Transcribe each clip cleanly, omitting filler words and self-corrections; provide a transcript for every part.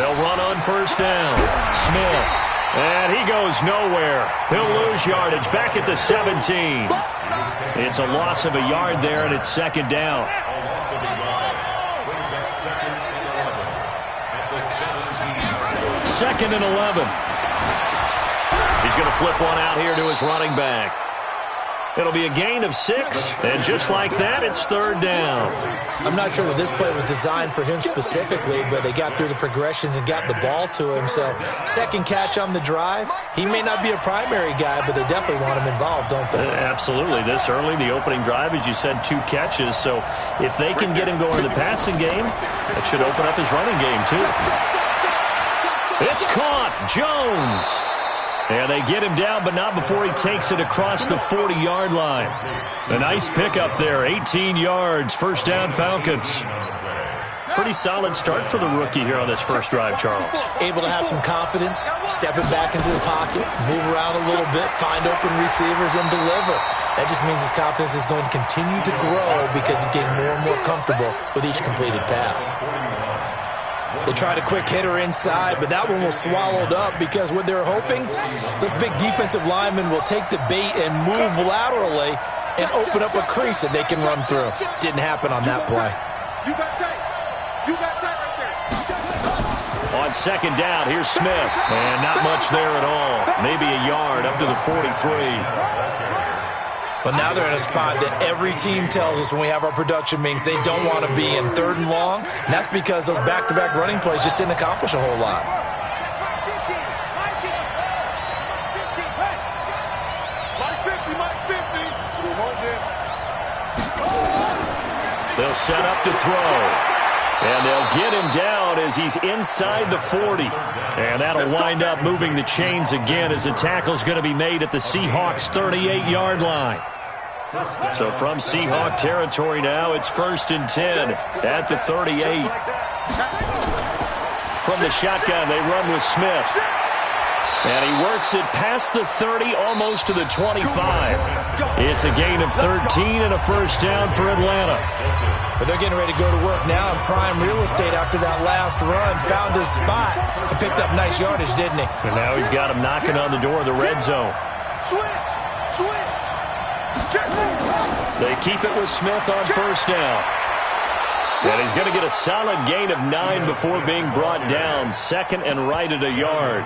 They'll run on first down. Smith. And he goes nowhere. He'll lose yardage back at the 17. It's a loss of a yard there, and it's second down. Second and 11. He's going to flip one out here to his running back. It'll be a gain of 6, and just like that, it's third down. I'm not sure that this play was designed for him specifically, but they got through the progressions and got the ball to him. So, second catch on the drive. He may not be a primary guy, but they definitely want him involved, don't they? Absolutely. This early, the opening drive, as you said, 2 catches. So, if they can get him going in the passing game, that should open up his running game, too. It's caught. Jones. And they get him down, but not before he takes it across the 40-yard line. A nice pickup there, 18 yards, first down Falcons. Pretty solid start for the rookie here on this first drive, Charles. Able to have some confidence, stepping back into the pocket, move around a little bit, find open receivers, and deliver. That just means his confidence is going to continue to grow because he's getting more and more comfortable with each completed pass. They tried a quick hitter inside, but that one was swallowed up because what they're hoping, those big defensive linemen will take the bait and move laterally and open up a crease that they can run through. Didn't happen on that play. You got tight. You got tight right there. On second down, here's Smith. And not much there at all. Maybe a yard up to the 43. But now they're in a spot that every team tells us when we have our production meetings they don't want to be in, third and long. And that's because those back-to-back running plays just didn't accomplish a whole lot. They'll set up to throw. And they'll get him down as he's inside the 40. And that'll wind up moving the chains again as the tackle's going to be made at the Seahawks' 38-yard line. So from Seahawk territory now, it's 1st and 10 at the 38. From the shotgun, they run with Smith. And he works it past the 30, almost to the 25. It's a gain of 13 and a first down for Atlanta. But they're getting ready to go to work now in prime real estate after that last run. Found his spot and picked up nice yardage, didn't he? And now he's got him knocking on the door of the red zone. Switch. They keep it with Smith on first down. And he's going to get a solid gain of 9 before being brought down. Second and right at a yard.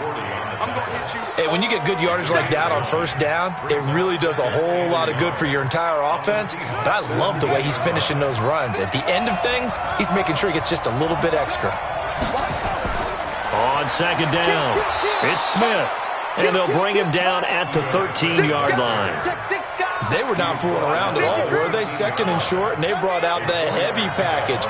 Hey, when you get good yardage like that on first down, it really does a whole lot of good for your entire offense. But I love the way he's finishing those runs. At the end of things, he's making sure he gets just a little bit extra. On second down, it's Smith. And they'll bring him down at the 13-yard line. They were not fooling around at all, were they? Second and short, and they brought out the heavy package.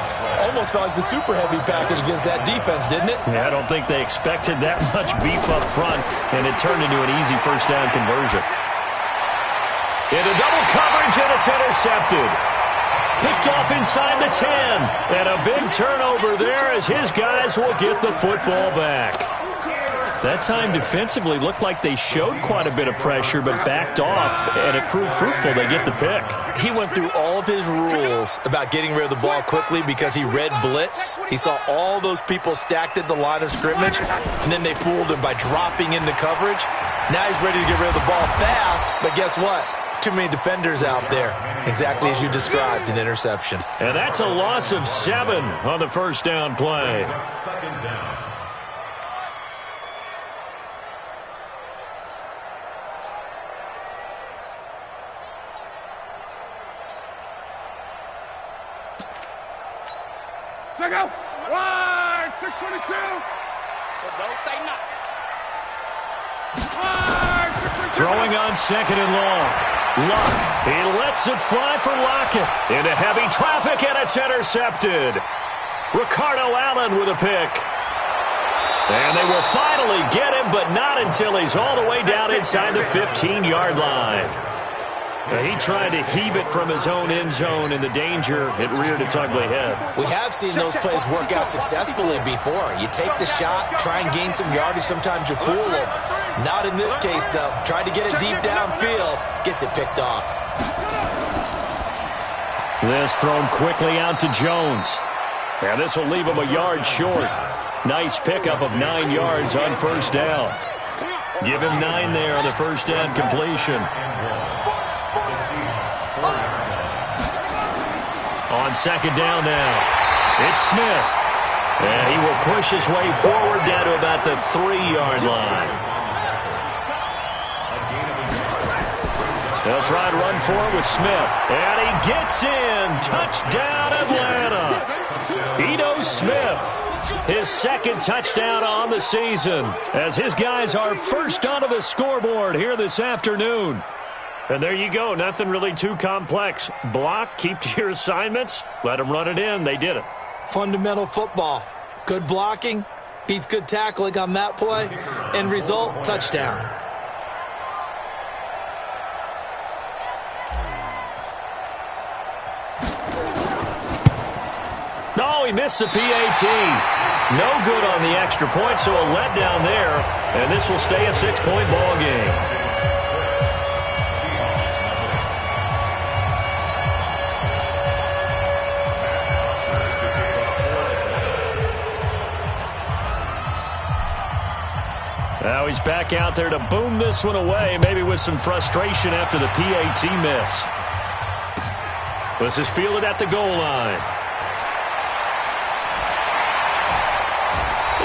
Almost felt like the super heavy package against that defense, didn't it? Yeah, I don't think they expected that much beef up front, and it turned into an easy first down conversion. Into double coverage, and it's intercepted. Picked off inside the 10, and a big turnover there as his guys will get the football back. That time defensively looked like they showed quite a bit of pressure but backed off, and it proved fruitful. They get the pick. He went through all of his rules about getting rid of the ball quickly because he read blitz. He saw all those people stacked at the line of scrimmage, and then they fooled him by dropping into coverage. Now he's ready to get rid of the ball fast, but guess what? Too many defenders out there. Exactly as you described, an interception. And that's a loss of 7 on the first down play. Second down. Check out. Wide, 622. So don't say nothing. Wide, 622. Throwing on second and long. Luck. He lets it fly for Lockett. Into heavy traffic, and it's intercepted. Ricardo Allen with a pick. And they will finally get him, but not until he's all the way down inside the 15-yard line. He tried to heave it from his own end zone, and the danger, it reared its ugly head. We have seen those plays work out successfully before. You take the shot, try and gain some yardage. Sometimes you fool them. Not in this case, though. Tried to get it deep downfield. Gets it picked off. This thrown quickly out to Jones. And this will leave him a yard short. Nice pickup of 9 yards on first down. Give him 9 there on the first down completion. On second down now, it's Smith. And he will push his way forward down to about the 3-yard line. They'll try and run for it with Smith. And he gets in. Touchdown, Atlanta. Ito Smith, his second touchdown on the season, as his guys are first onto the scoreboard here this afternoon. And there you go. Nothing really too complex. Block, keep to your assignments, let them run it in. They did it. Fundamental football. Good blocking beats good tackling on that play. End result, touchdown. No, he missed the PAT. No good on the extra point, so a letdown there. And this will stay a 6-point ball game. Now he's back out there to boom this one away, maybe with some frustration after the PAT miss. This is fielded at the goal line.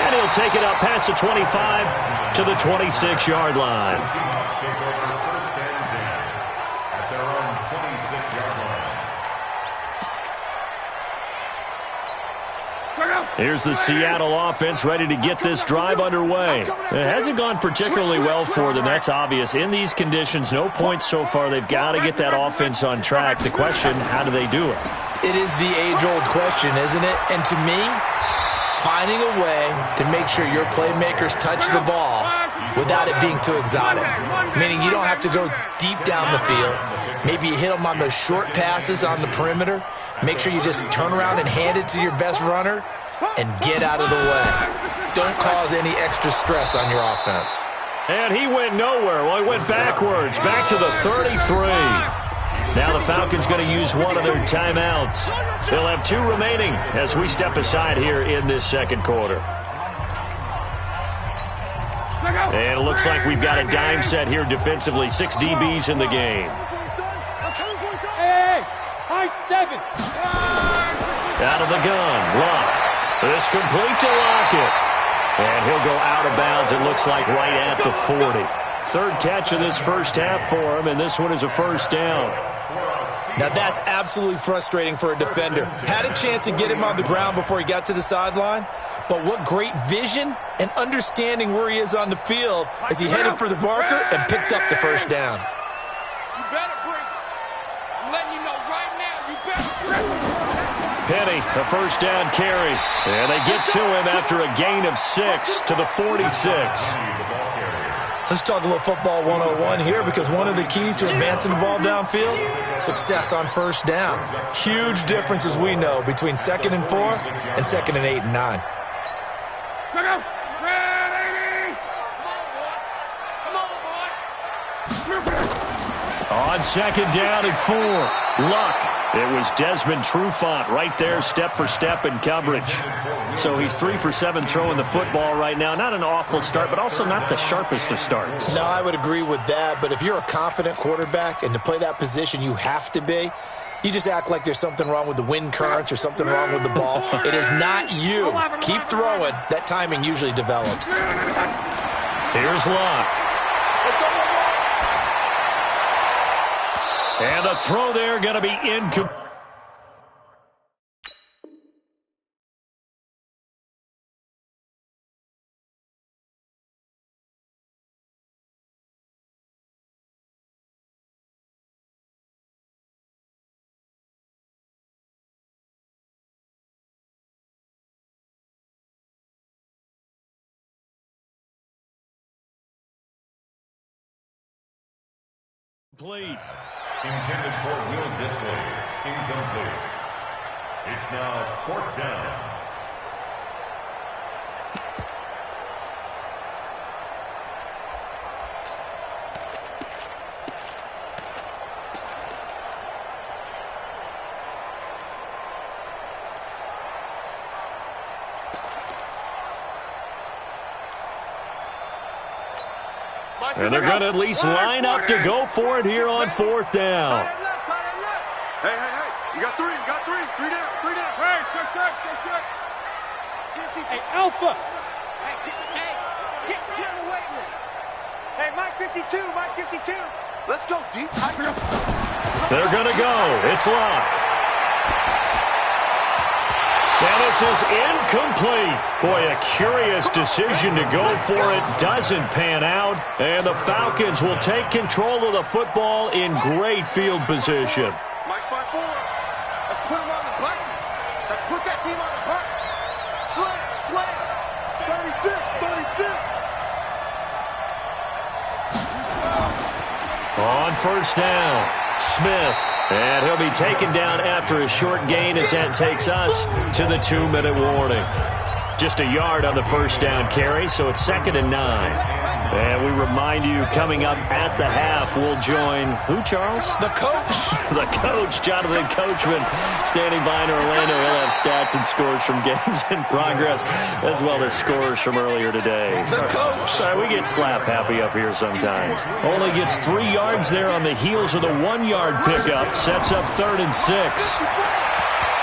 And he'll take it up past the 25 to the 26-yard line. Here's the Seattle offense ready to get this drive underway. It hasn't gone particularly well for them. That's obvious. In these conditions, no points so far. They've got to get that offense on track. The question, how do they do it? It is the age-old question, isn't it? And to me, finding a way to make sure your playmakers touch the ball without it being too exotic. Meaning you don't have to go deep down the field. Maybe you hit them on those short passes on the perimeter. Make sure you just turn around and hand it to your best runner and get out of the way. Don't cause any extra stress on your offense. And he went nowhere. Well, he went backwards, back to the 33. Now the Falcons going to use one of their timeouts. They'll have 2 remaining as we step aside here in this second quarter. And it looks like we've got a dime set here defensively. 6 DBs in the game. Hey, high 7. Out of the gun, Luck. It's complete to Lockett. And he'll go out of bounds, it looks like, right at the 40. Third catch of this first half for him, and this one is a first down. Now that's absolutely frustrating for a defender. Had a chance to get him on the ground before he got to the sideline, but what great vision and understanding where he is on the field as he headed for the marker and picked up the first down. You better break. I'm letting you know right now, you better break. Penny, a first down carry. And they get to him after a gain of 6 to the 46. Let's talk a little football 101 here, because one of the keys to advancing the ball downfield, success on first down. Huge difference, as we know, between 2nd and 4 and 2nd and 8 and 9. On second down and 4, Luck. It was Desmond Trufant right there, step for step in coverage. So he's 3 for 7 throwing the football right now. Not an awful start, but also not the sharpest of starts. No, I would agree with that. But if you're a confident quarterback and to play that position you have to be, you just act like there's something wrong with the wind currents or something wrong with the ball. It is not you. Keep throwing. That timing usually develops. Here's Luck. And the throw there going to be incomplete. Intended for Will Disley. Incomplete. It's now 4th down. And they're going to at least line up to go for it here on fourth down. Hey, you got three, three down. Hey, check. Hey, Alpha. Hey, get in the weight room. Hey, Mike 52. Let's go, deep. They're going to go. It's locked. And this is incomplete. Boy, a curious decision to go for it. Doesn't pan out. And the Falcons will take control of the football in great field position. Mike's 5-4. Let's put him on the buses. Let's put that team on the bus. Slam. 36. On first down, Smith. And he'll be taken down after a short gain as that takes us to the 2-minute warning. Just a yard on the first down carry, so it's 2nd and 9. And we remind you, coming up at the half, we'll join who, Charles? The coach. The coach, Jonathan Coachman, standing by in Orlando. He'll have stats and scores from games in progress, as well as scores from earlier today. The coach. Sorry, we get slap happy up here sometimes. Only gets 3 yards there on the heels of the 1-yard pickup. Sets up 3rd and 6.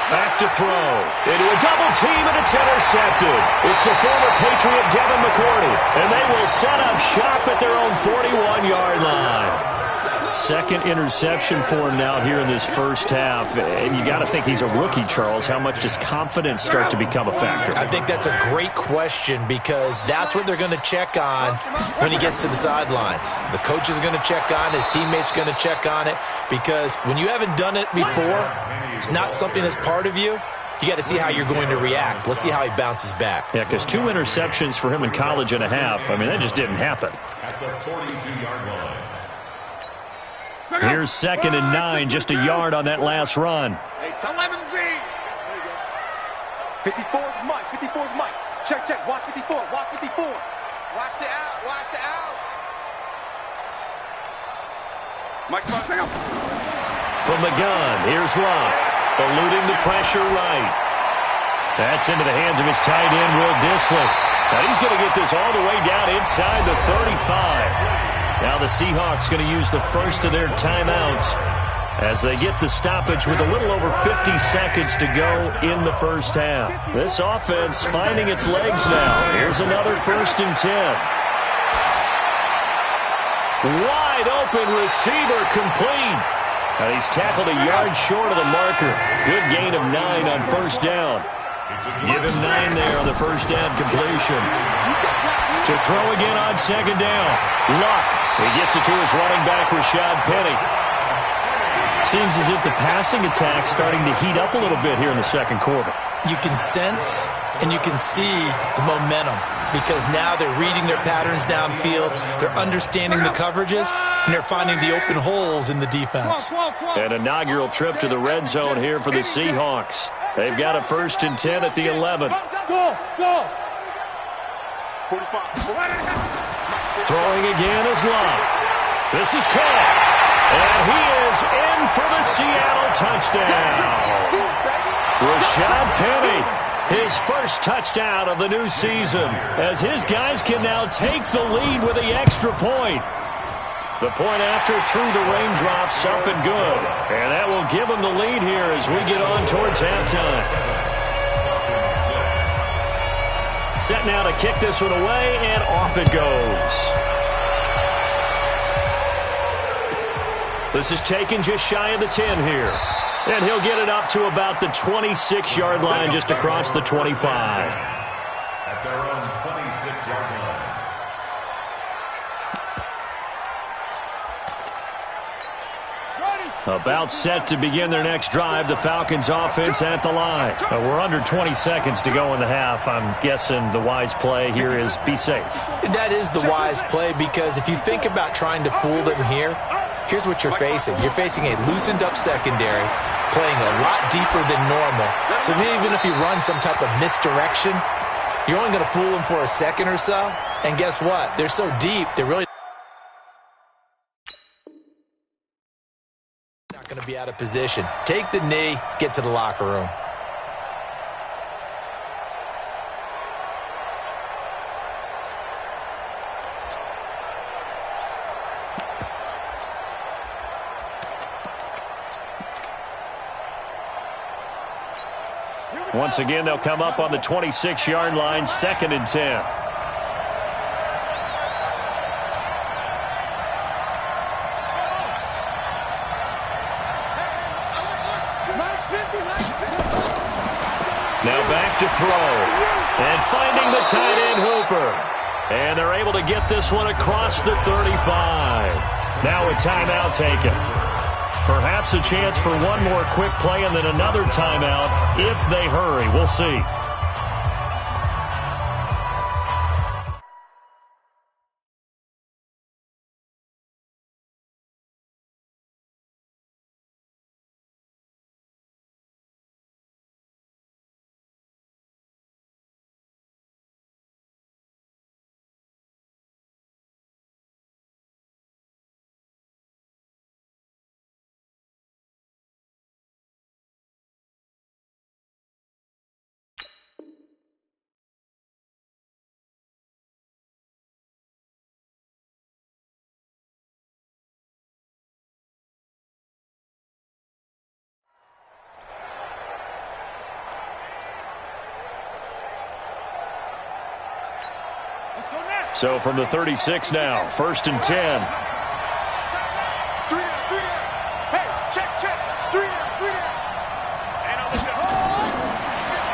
Back to throw. Into a double team, and it's intercepted. It's the former Patriot Devin McCourty, and they will set up shop at their own 41-yard line. Second interception for him now here in this first half. And you got to think he's a rookie, Charles. How much does confidence start to become a factor? I think that's a great question because that's what they're going to check on when he gets to the sidelines. The coach is going to check on, his teammates going to check on it, because when you haven't done it before, it's not something that's part of you. You got to see how you're going to react. Let's see how he bounces back. Yeah, because 2 interceptions for him in college and a half. I mean, that just didn't happen. At the 42-yard line. Here's 2nd and 9, just a yard on that last run. It's 11-Z. 54's Mike. Check. Watch 54. Watch the out. Mike's 5. From the gun, here's Locke, eluding the pressure right. That's into the hands of his tight end, Will Dissly. Now he's going to get this all the way down inside the 35. Now the Seahawks going to use the first of their timeouts as they get the stoppage with a little over 50 seconds to go in the first half. This offense finding its legs now. Here's another 1st and 10. Wide open receiver complete. Now he's tackled a yard short of the marker. Good gain of 9 on first down. Give him 9 there on the first down completion. To throw again on 2nd down. Luck. He gets it to his running back, Rashad Penny. Seems as if the passing attack's starting to heat up a little bit here in the second quarter. You can sense and you can see the momentum because now they're reading their patterns downfield, they're understanding the coverages, and they're finding the open holes in the defense. An inaugural trip to the red zone here for the Seahawks. They've got a 1st and 10 at the 11. Go. 45. Throwing again is Love. This is caught. And he is in for the Seattle touchdown. Rashad Penny, his first touchdown of the new season, as his guys can now take the lead with the extra point. The point after through the raindrops up and good. And that will give them the lead here as we get on towards halftime. Set now to kick this one away, and off it goes. This is taken just shy of the 10 here. And he'll get it up to about the 26-yard line, just across the 25. At their own 26-yard line. About set to begin their next drive, the Falcons offense at the line. We're under 20 seconds to go in the half. I'm guessing the wise play here is be safe. That is the wise play because if you think about trying to fool them here, here's what you're facing. You're facing a loosened up secondary, playing a lot deeper than normal. So even if you run some type of misdirection, you're only going to fool them for a second or so. And guess what? They're so deep, they're really not going to be out of position. Take the knee, get to the locker room. Once again, they'll come up on the 26-yard line, 2nd and 10. Now back to throw. And finding the tight end Hooper. And they're able to get this one across the 35. Now a timeout taken. Perhaps a chance for one more quick play and then another timeout if they hurry. We'll see. So from the 36 now, 1st and 10.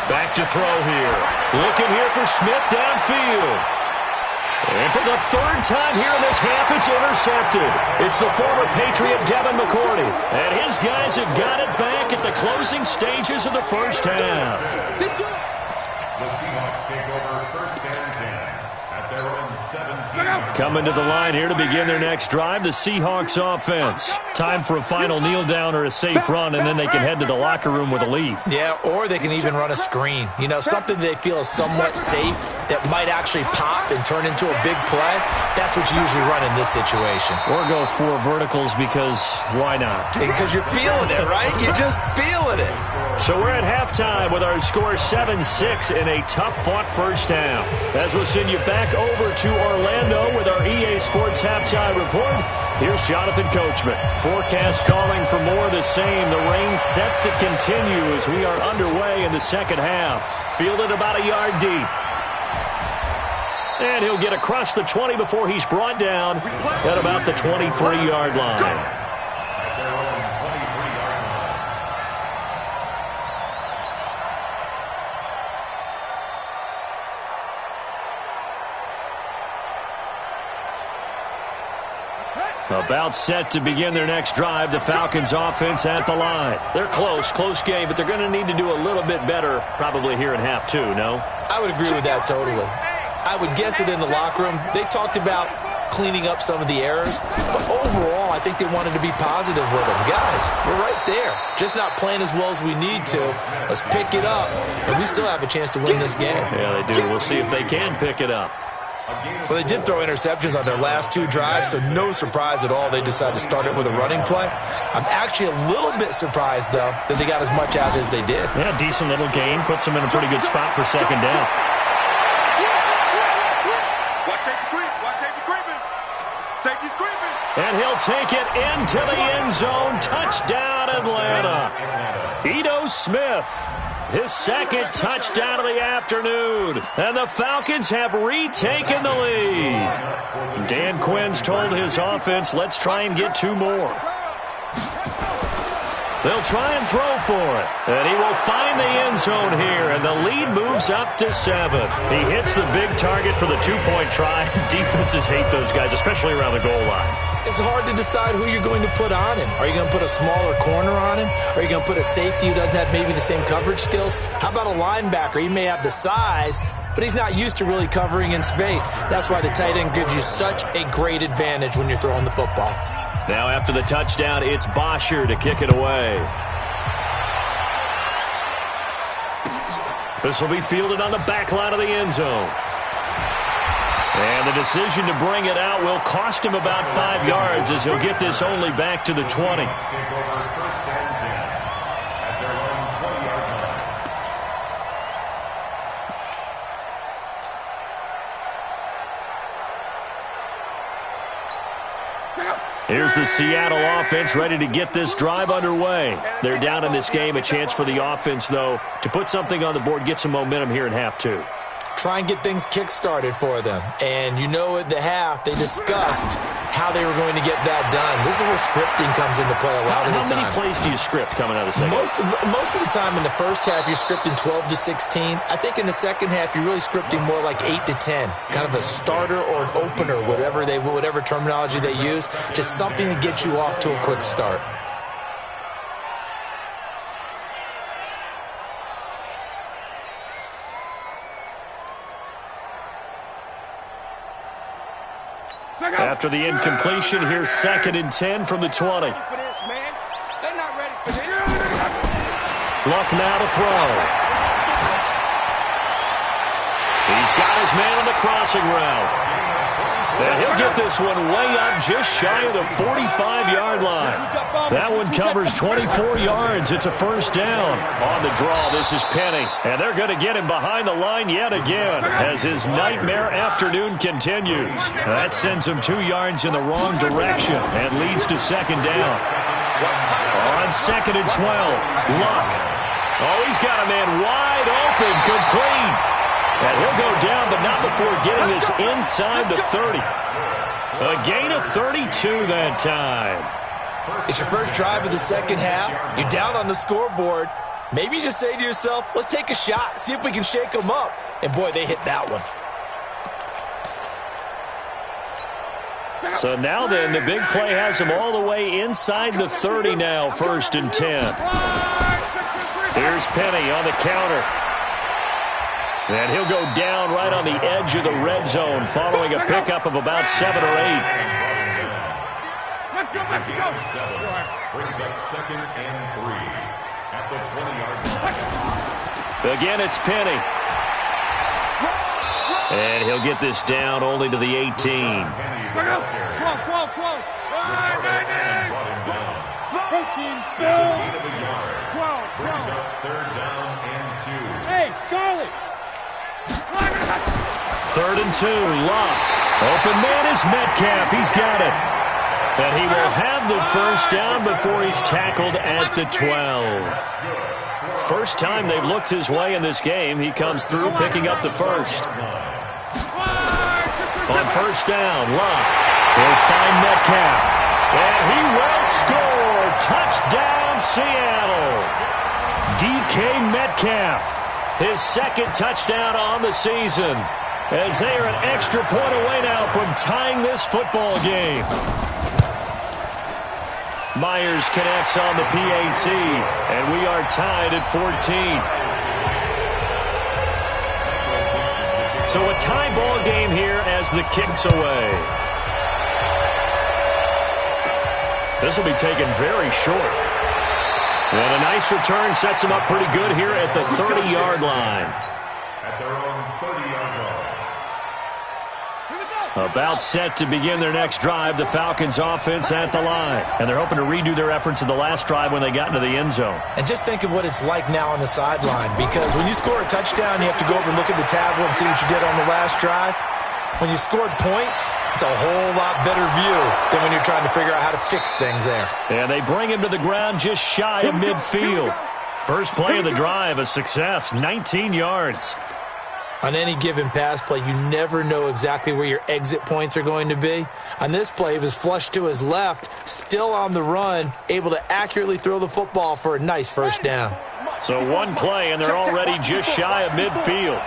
Back to throw here. Looking here for Smith downfield. And for the 3rd time here in this half, it's intercepted. It's the former Patriot Devin McCourty. And his guys have got it back at the closing stages of the first half. The Seahawks take over 1st and 10. Their own 17. Coming to the line here to begin their next drive, the Seahawks offense. Time for a final kneel down or a safe run, and then they can head to the locker room with a lead. Yeah, or they can even run a screen. You know, something they feel is somewhat safe that might actually pop and turn into a big play. That's what you usually run in this situation. Or go 4 verticals because why not? Because you're feeling it, right? You're just feeling it. So we're at halftime with our score 7-6 in a tough-fought first half. As we'll send you back over to Orlando with our EA Sports Halftime Report, here's Jonathan Coachman. Forecast calling for more of the same. The rain set to continue as we are underway in the second half. Fielded about a yard deep. And he'll get across the 20 before he's brought down at about the 23-yard line. About set to begin their next drive, the Falcons offense at the line. They're close game, but they're going to need to do a little bit better probably here in half 2, no? I would agree with that totally. I would guess it in the locker room. They talked about cleaning up some of the errors, but overall I think they wanted to be positive with them. Guys, we're right there. Just not playing as well as we need to. Let's pick it up, and we still have a chance to win this game. Yeah, they do. We'll see if they can pick it up. Well, they did throw interceptions on their last 2 drives, so no surprise at all they decided to start it with a running play. I'm actually a little bit surprised, though, that they got as much out as they did. Yeah, decent little gain. Puts them in a pretty good spot for 2nd down. Safety's creeping. And he'll take it into the end zone. Touchdown, Atlanta. Ito Smith. His 2nd touchdown of the afternoon. And the Falcons have retaken the lead. Dan Quinn's told his offense, let's try and get 2 more. They'll try and throw for it. And he will find the end zone here. And the lead moves up to 7. He hits the big target for the 2-point try. Defenses hate those guys, especially around the goal line. It's hard to decide who you're going to put on him. Are you going to put a smaller corner on him? Are you going to put a safety who doesn't have maybe the same coverage skills? How about a linebacker? He may have the size, but he's not used to really covering in space. That's why the tight end gives you such a great advantage when you're throwing the football. Now after the touchdown, it's Bosher to kick it away. This will be fielded on the back line of the end zone. And the decision to bring it out will cost him about 5 yards as he'll get this only back to the 20. Here's the Seattle offense ready to get this drive underway. They're down in this game. A chance for the offense, though, to put something on the board, get some momentum here in half two. Try and get things kick-started for them. And you know at the half, they discussed how they were going to get that done. This is where scripting comes into play a lot of the time. How many plays do you script coming out of the second? Most of the time in the first half, you're scripting 12 to 16. I think in the second half, you're really scripting more like 8 to 10. Kind of a starter or an opener, whatever terminology they use. Just something to get you off to a quick start. After the incompletion, here's 2nd and 10 from the 20. They're not ready for this. Luck now to throw. He's got his man on the crossing route. And he'll get this one way up just shy of the 45-yard line. That one covers 24 yards. It's a first down. On the draw, this is Penny. And they're going to get him behind the line yet again as his nightmare afternoon continues. That sends him 2 yards in the wrong direction and leads to second down. On 2nd and 12, Luck. Oh, he's got a man wide open, complete. And he'll go down, but not before getting this inside the 30. A gain of 32 that time. It's your first drive of the second half. You're down on the scoreboard. Maybe you just say to yourself, let's take a shot, see if we can shake them up. And, boy, they hit that one. So now then, the big play has him all the way inside the 30 now, 1st and 10. Here's Penny on the counter. And he'll go down right on the edge of the red zone following a pickup of about 7 or 8. Let's go. Brings up 2nd and 3 at the 20-yard line. Again, it's Penny. And he'll get this down only to the 18. Close. 14 still. 12. Brings up 3rd down and 2. Hey, Charlie. 3rd and 2, Luck. Open man is Metcalf. He's got it. And he will have the first down before he's tackled at the 12. First time they've looked his way in this game. He comes through picking up the first. On first down, Luck will find Metcalf. And he will score. Touchdown, Seattle. DK Metcalf. His 2nd touchdown on the season, as they are an extra point away now from tying this football game. Myers connects on the PAT, and we are tied at 14. So a tie ball game here as the kick's away. This will be taken very short. And a nice return sets him up pretty good here at the 30-yard line. At their own 30-yard line. About set to begin their next drive, the Falcons offense at the line. And they're hoping to redo their efforts in the last drive when they got into the end zone. And just think of what it's like now on the sideline, because when you score a touchdown, you have to go over and look at the tablet and see what you did on the last drive. When you scored points, it's a whole lot better view than when you're trying to figure out how to fix things there. And they bring him to the ground just shy of midfield. First play of the drive, a success, 19 yards. On any given pass play, you never know exactly where your exit points are going to be. On this play, he was flushed to his left, still on the run, able to accurately throw the football for a nice first down. So one play, and they're already just shy of midfield.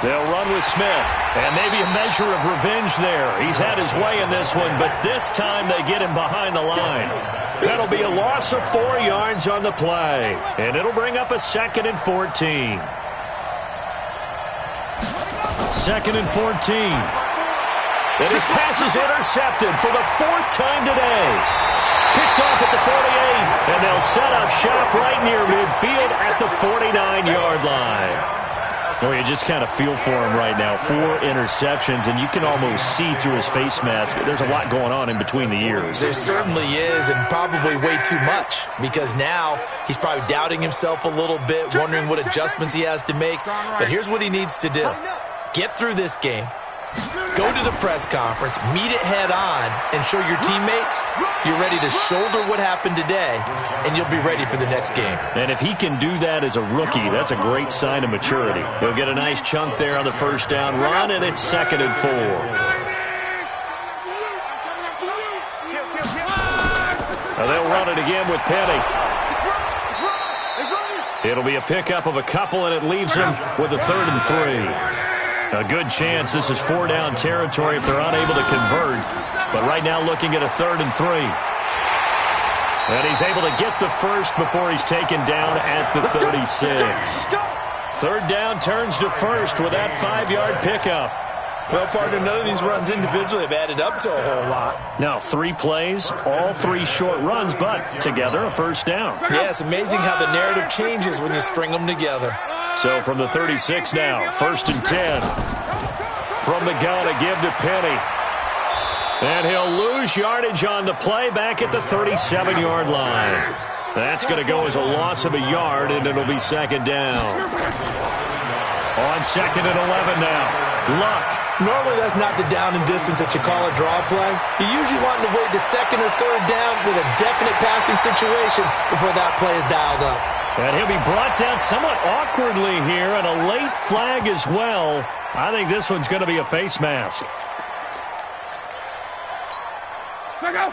They'll run with Smith, and maybe a measure of revenge there. He's had his way in this one, but this time they get him behind the line. That'll be a loss of 4 yards on the play, and it'll bring up a 2nd and 14. 2nd and 14. And his pass is intercepted for the 4th time today. Picked off at the 48, and they'll set up shop right near midfield at the 49-yard line. Oh, you just kind of feel for him right now. 4 interceptions, and you can almost see through his face mask. There's a lot going on in between the ears. There certainly is, and probably way too much, because now he's probably doubting himself a little bit, wondering what adjustments he has to make. But here's what he needs to do. Get through this game. Go to the press conference, meet it head on, and show your teammates you're ready to shoulder what happened today, and you'll be ready for the next game. And if he can do that as a rookie, that's a great sign of maturity. He'll get a nice chunk there on the first down run, and it's 2nd and 4. Now they'll run it again with Penny. It'll be a pickup of a couple, and it leaves him with a 3rd and 3. A good chance this is 4-down territory if they're unable to convert. But right now looking at a 3rd and 3. And he's able to get the first before he's taken down at the 36. 3rd down turns to first with that 5-yard pickup. Well, partner, none of these runs individually have added up to a whole lot. Now, 3 plays, all 3 short runs, but together a first down. Yeah, it's amazing how the narrative changes when you string them together. So from the 36 now, 1st and 10. From the gun, a give to Penny. And he'll lose yardage on the play back at the 37-yard line. That's going to go as a loss of a yard, and it'll be 2nd down. On 2nd and 11 now. Luck. Normally that's not the down and distance that you call a draw play. You usually want to wait to 2nd or 3rd down with a definite passing situation before that play is dialed up. And he'll be brought down somewhat awkwardly here, and a late flag as well. I think this one's going to be a face mask.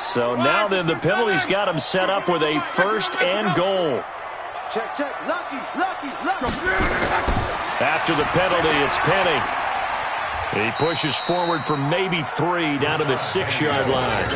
So now then the penalty's got him set up with a 1st and goal. Check, check. Lucky. After the penalty, it's Penny. He pushes forward for maybe 3 down to the 6-yard line.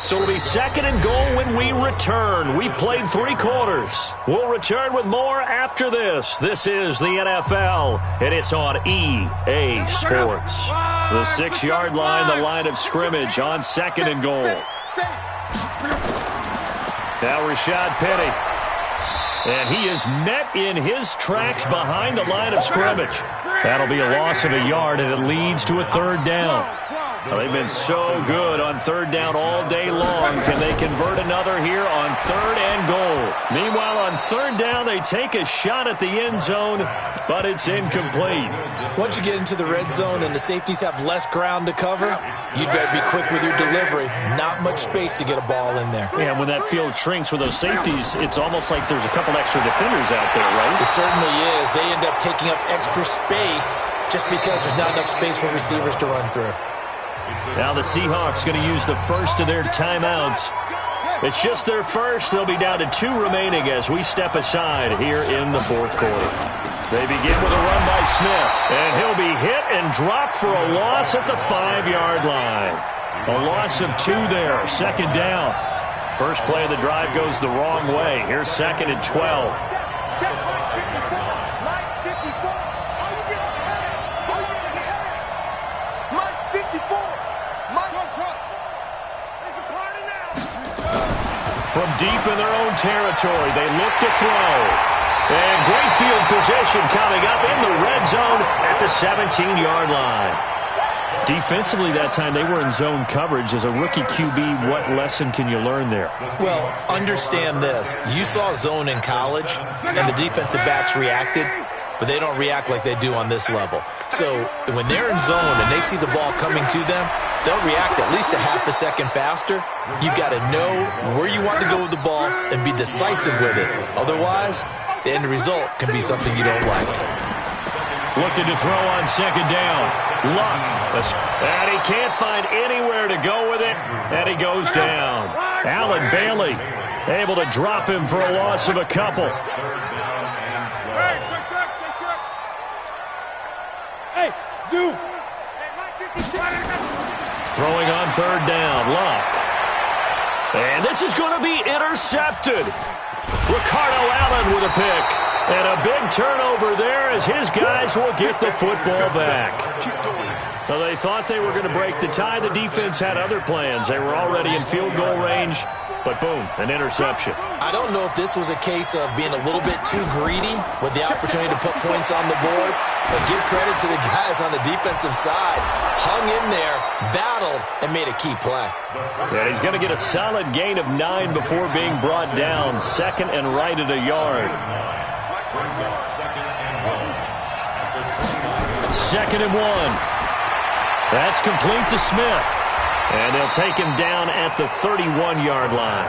So it'll be 2nd and goal when we return. We've played 3 quarters. We'll return with more after this. This is the NFL, and it's on EA Sports. The 6-yard line, the line of scrimmage on 2nd and goal. Now Rashad Penny. And he is met in his tracks behind the line of scrimmage. That'll be a loss of a yard, and it leads to a 3rd down. Well, they've been so good on 3rd down all day long. Can they convert another here on 3rd and goal? Meanwhile, on 3rd down, they take a shot at the end zone, but it's incomplete. Once you get into the red zone and the safeties have less ground to cover, you'd better be quick with your delivery. Not much space to get a ball in there. Yeah, when that field shrinks with those safeties, it's almost like there's a couple extra defenders out there, right? It certainly is. They end up taking up extra space just because there's not enough space for receivers to run through. Now the Seahawks going to use the first of their timeouts. It's just their first. They'll be down to 2 remaining as we step aside here in the 4th quarter. They begin with a run by Smith, and he'll be hit and dropped for a loss at the 5-yard line. A loss of 2 there, 2nd down. First play of the drive goes the wrong way. Here's 2nd and 12. From deep in their own territory, they look to throw. And great field position coming up in the red zone at the 17-yard line. Defensively that time, they were in zone coverage. As a rookie QB, what lesson can you learn there? Well, understand this. You saw zone in college, and the defensive backs reacted, but they don't react like they do on this level. So when they're in zone and they see the ball coming to them, they'll react at least a half a second faster. You've got to know where you want to go with the ball and be decisive with it. Otherwise, the end result can be something you don't like. Looking to throw on 2nd down. Luck. And he can't find anywhere to go with it, and he goes down. Allen Bailey able to drop him for a loss of a couple. Hey, Zoo. Throwing on 3rd down, Luck. And this is going to be intercepted. Ricardo Allen with a pick. And a big turnover there as his guys will get the football back. So they thought they were going to break the tie. The defense had other plans. They were already in field goal range. But boom, an interception. I don't know if this was a case of being a little bit too greedy with the opportunity to put points on the board, but give credit to the guys on the defensive side. Hung in there, battled, and made a key play. And he's going to get a solid gain of 9 before being brought down. 2nd and right at a yard. brings up 2nd and 1 at the 2nd and 1. That's complete to Smith. And they'll take him down at the 31-yard line.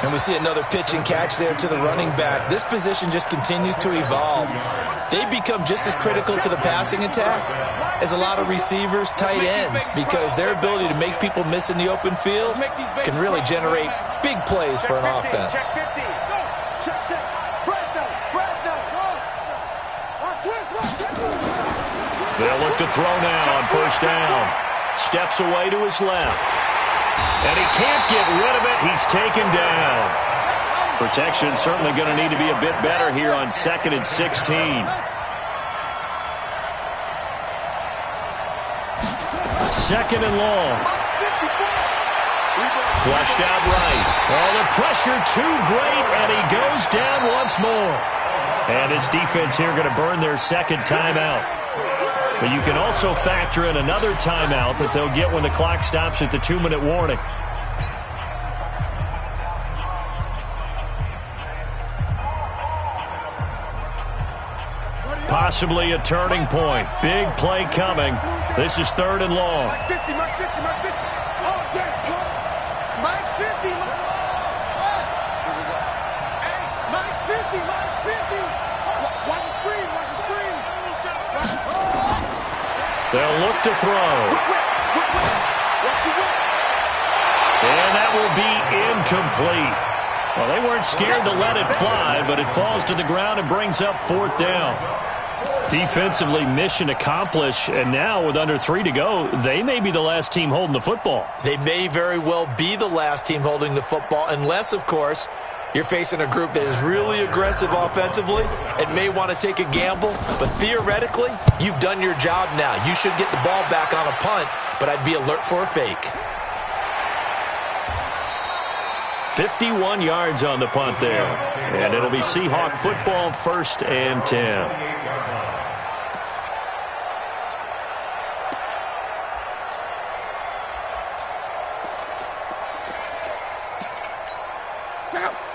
And we see another pitch and catch there to the running back. This position just continues to evolve. They become just as critical to the passing attack as a lot of receivers, tight ends, because their ability to make people miss in the open field can really generate big plays for an offense. They'll look to throw now on 1st down. Steps away to his left. And he can't get rid of it. He's taken down. Protection certainly going to need to be a bit better here on 2nd and 16. 2nd and long. Flushed out right. Oh, the pressure too great, and he goes down once more. And his defense here going to burn their 2nd timeout. But you can also factor in another timeout that they'll get when the clock stops at the 2-minute warning. Possibly a turning point. Big play coming. This is 3rd and long. Max 50. Oh, damn. Max 50. Hey, Max 50. Watch the screen. They'll look to throw. And that will be incomplete. Well, they weren't scared to let it fly, but it falls to the ground and brings up 4th down. Defensively, mission accomplished, and now with under 3 to go, they may be the last team holding the football. They may very well be the last team holding the football, unless, of course, you're facing a group that is really aggressive offensively and may want to take a gamble. But theoretically, you've done your job now. You should get the ball back on a punt, but I'd be alert for a fake. 51 yards on the punt there. And it'll be Seahawk football, 1st and 10.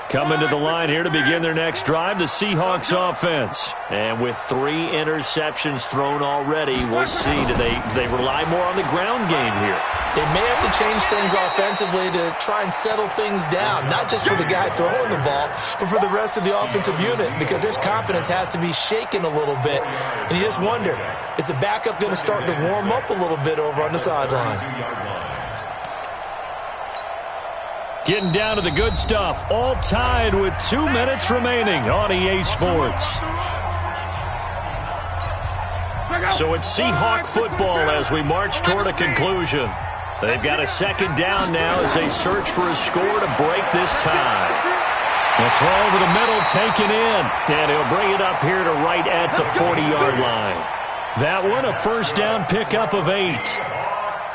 Coming to the line here to begin their next drive, the Seahawks offense. And with 3 interceptions thrown already, we'll see. Do they rely more on the ground game here? They may have to change things offensively to try and settle things down, not just for the guy throwing the ball, but for the rest of the offensive unit, because their confidence has to be shaken a little bit. And you just wonder, is the backup going to start to warm up a little bit over on the sideline? Getting down to the good stuff, all tied with 2 minutes remaining on EA Sports. So it's Seahawk football as we march toward a conclusion. They've got a 2nd down now as they search for a score to break this tie. The throw over the middle taken in, and he'll bring it up here to right at the 40-yard line. That one, a 1st down pickup of 8.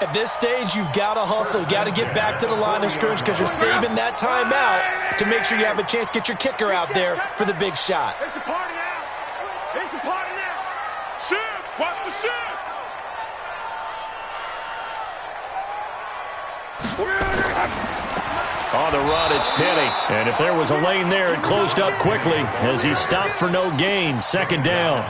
At this stage, you've got to hustle. Got to get back to the line of scrimmage because you're saving that timeout to make sure you have a chance to get your kicker out there for the big shot. It's a party now. It's a party now. Shift. Watch the shift. On the run, it's Penny. And if there was a lane there, it closed up quickly as he stopped for no gain. 2nd down.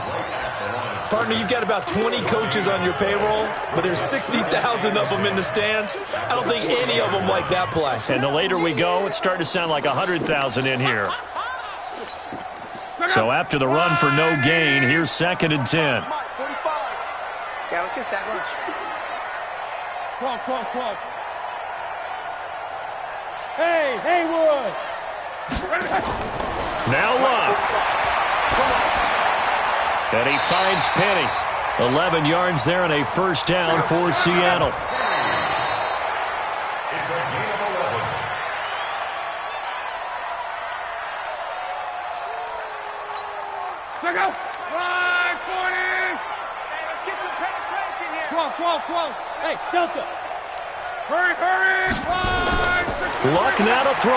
Partner, you've got about 20 coaches on your payroll, but there's 60,000 of them in the stands. I don't think any of them like that play. And the later we go, it's starting to sound like 100,000 in here. So after the run for no gain, here's 2nd and 10. Yeah, let's get sack lunch. Come on. Hey, Haywood! Now Luck. And he finds Penny. 11 yards there and a 1st down for Seattle. It's a gain of 11. Check out. Right, 40. Hey, let's get some penetration here. Come on. Hey, Delta. Hurry. Right. Luck now to throw.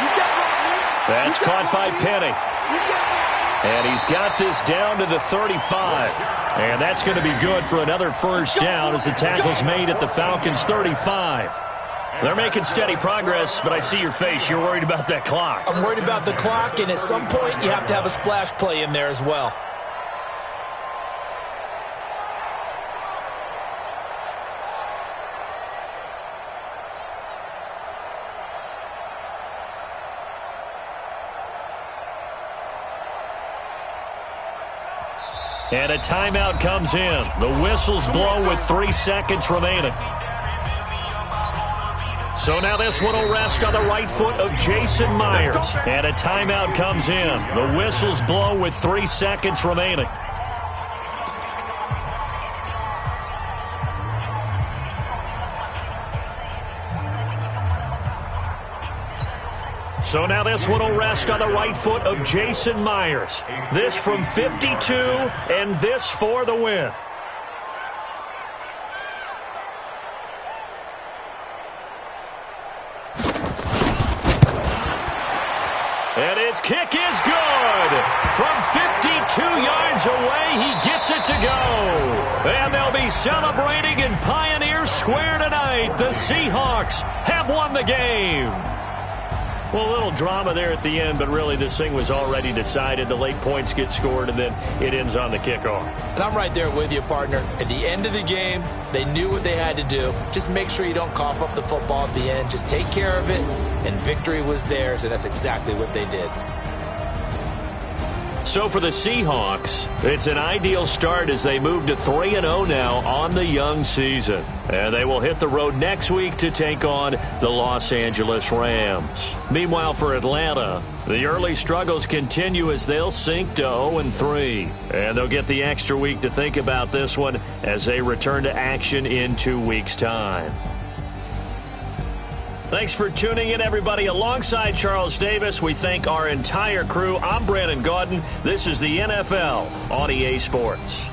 You got one, That's caught by Penny. You got one. And he's got this down to the 35. And that's going to be good for another 1st down as the tackle's made at the Falcons' 35. They're making steady progress, but I see your face. You're worried about that clock. I'm worried about the clock, and at some point, you have to have a splash play in there as well. And a timeout comes in. The whistles blow with 3 seconds remaining. So now this one will rest on the right foot of Jason Myers. And a timeout comes in. The whistles blow with 3 seconds remaining. So now this one will rest on the right foot of Jason Myers. This from 52, and this for the win. And his kick is good. From 52 yards away, he gets it to go. And they'll be celebrating in Pioneer Square tonight. The Seahawks have won the game. Well, a little drama there at the end, but really this thing was already decided. The late points get scored, and then it ends on the kickoff. And I'm right there with you, partner. At the end of the game, they knew what they had to do. Just make sure you don't cough up the football at the end. Just take care of it, and victory was theirs, and that's exactly what they did. So for the Seahawks, it's an ideal start as they move to 3-0 now on the young season. And they will hit the road next week to take on the Los Angeles Rams. Meanwhile, for Atlanta, the early struggles continue as they'll sink to 0-3. And they'll get the extra week to think about this one as they return to action in 2 weeks' time. Thanks for tuning in, everybody. Alongside Charles Davis, we thank our entire crew. I'm Brandon Gaudin. This is the NFL on EA Sports.